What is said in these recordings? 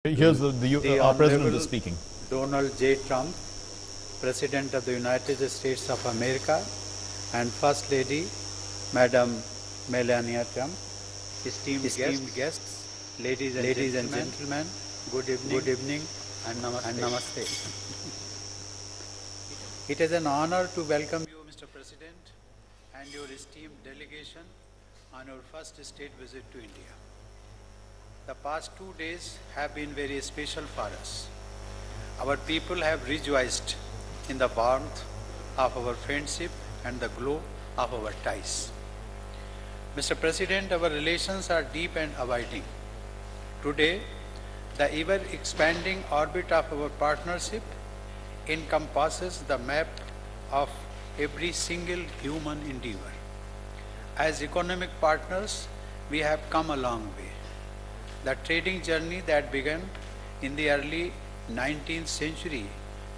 Here's our president is Honorable speaking. Donald J. Trump, President of the United States of America, and First Lady, Madam Melania Trump, esteemed guests, ladies and gentlemen, good evening and namaste. It is an honor to welcome you, Mr. President, and your esteemed delegation on your first state visit to India. The past 2 days have been very special for us. Our people have rejoiced in the warmth of our friendship and the glow of our ties. Mr. President, our relations are deep and abiding. Today, the ever-expanding orbit of our partnership encompasses the map of every single human endeavor. As economic partners, we have come a long way. The trading journey that began in the early 19th century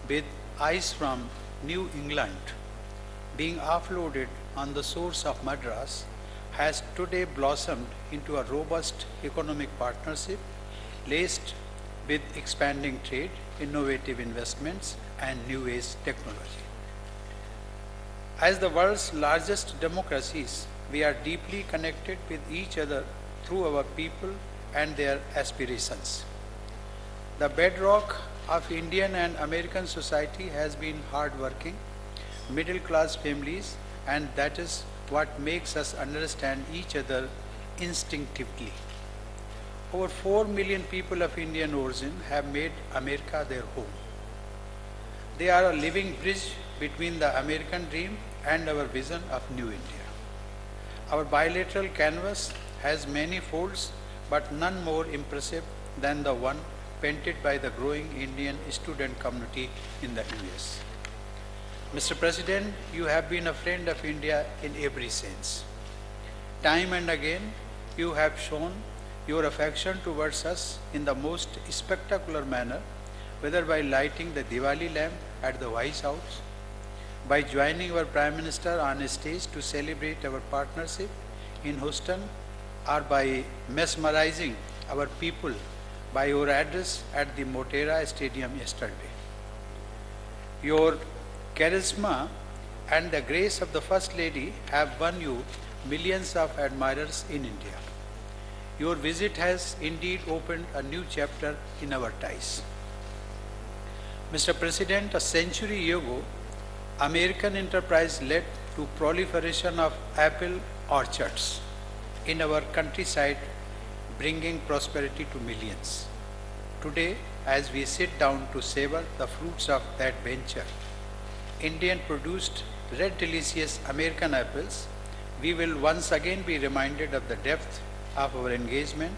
with ice from New England being offloaded on the shores of Madras has today blossomed into a robust economic partnership laced with expanding trade, innovative investments, and new age technology. As the world's largest democracies, we are deeply connected with each other through our people and their aspirations. The bedrock of Indian and American society has been hard-working, middle-class families, and that is what makes us understand each other instinctively. Over 4 million people of Indian origin have made America their home. They are a living bridge between the American dream and our vision of New India. Our bilateral canvas has many folds, but none more impressive than the one painted by the growing Indian student community in the US. Mr. President, you have been a friend of India in every sense. Time and again, you have shown your affection towards us in the most spectacular manner, whether by lighting the Diwali lamp at the White House, by joining our Prime Minister on a stage to celebrate our partnership in Houston, or by mesmerizing our people by your address at the Motera Stadium yesterday. Your charisma and the grace of the First Lady have won you millions of admirers in India. Your visit has indeed opened a new chapter in our ties. Mr. President, a century ago, American enterprise led to proliferation of apple orchards in our countryside, bringing prosperity to millions. Today, as we sit down to savor the fruits of that venture, Indian-produced red delicious American apples, we will once again be reminded of the depth of our engagement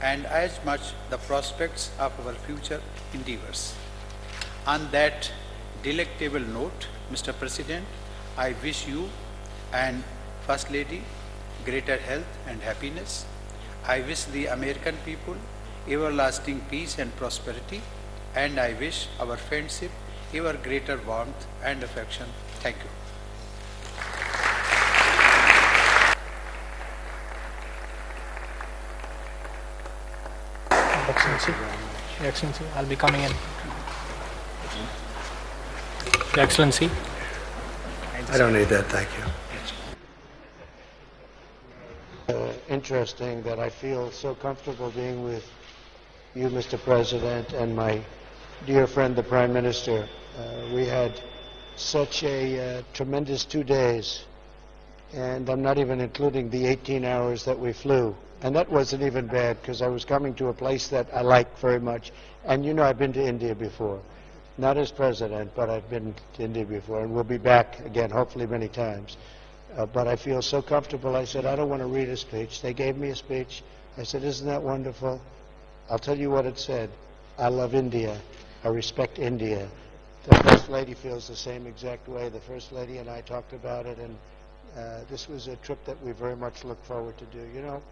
and as much the prospects of our future endeavors. On that delectable note, Mr. President, I wish you and First Lady greater health and happiness. I wish the American people everlasting peace and prosperity, and I wish our friendship ever greater warmth and affection. Thank you. Your Excellency, I'll be coming in. Your Excellency. I don't need that, thank you. Interesting that I feel so comfortable being with you, Mr. President, and my dear friend, the Prime Minister. We had such a tremendous 2 days, and I'm not even including the 18 hours that we flew. And that wasn't even bad, because I was coming to a place that I like very much. And you know, I've been to India before. Not as president, but I've been to India before, and we'll be back again, hopefully many times. But I feel so comfortable. I said, I don't want to read a speech. They gave me a speech. I said, isn't that wonderful? I'll tell you what it said. I love India. I respect India. The First Lady feels the same exact way. The First Lady and I talked about it, and this was a trip that we very much look forward to do. You know,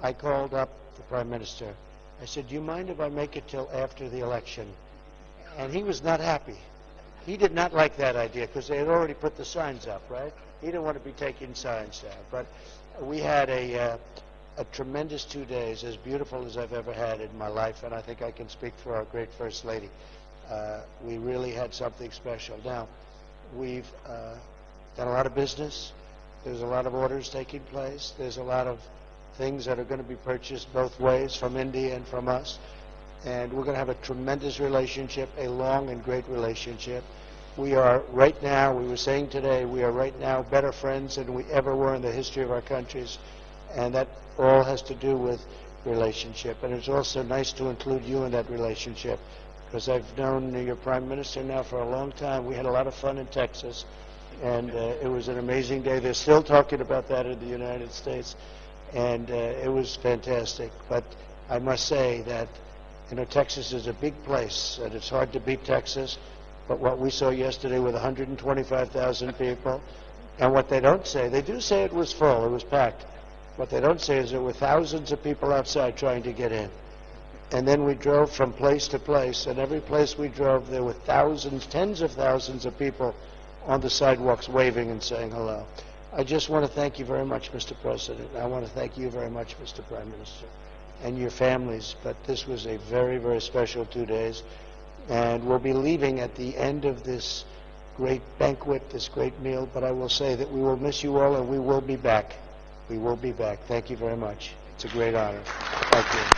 I called up the Prime Minister. I said, do you mind if I make it till after the election? And he was not happy. He did not like that idea, because they had already put the signs up, right? He didn't want to be taking signs down. But we had a a tremendous 2 days, as beautiful as I've ever had in my life, and I think I can speak for our great First Lady. We really had something special. Now, we've done a lot of business. There's a lot of orders taking place. There's a lot of things that are going to be purchased both ways, from India and from us. And we're going to have a tremendous relationship, a long and great relationship. We are right now, we were saying today, we are right now better friends than we ever were in the history of our countries. And that all has to do with relationship. And it's also nice to include you in that relationship, because I've known your Prime Minister now for a long time. We had a lot of fun in Texas, and it was an amazing day. They're still talking about that in the United States, and it was fantastic. But I must say that, Texas is a big place, and it's hard to beat Texas. But what we saw yesterday with 125,000 people, and what they don't say, they do say it was full, it was packed. What they don't say is there were thousands of people outside trying to get in. And then we drove from place to place, and every place we drove, there were thousands, tens of thousands of people on the sidewalks waving and saying hello. I just want to thank you very much, Mr. President. I want to thank you very much, Mr. Prime Minister, and your families. But this was a very, very special 2 days. And we'll be leaving at the end of this great banquet, this great meal. But I will say that we will miss you all, and we will be back. We will be back. Thank you very much. It's a great honor. Thank you.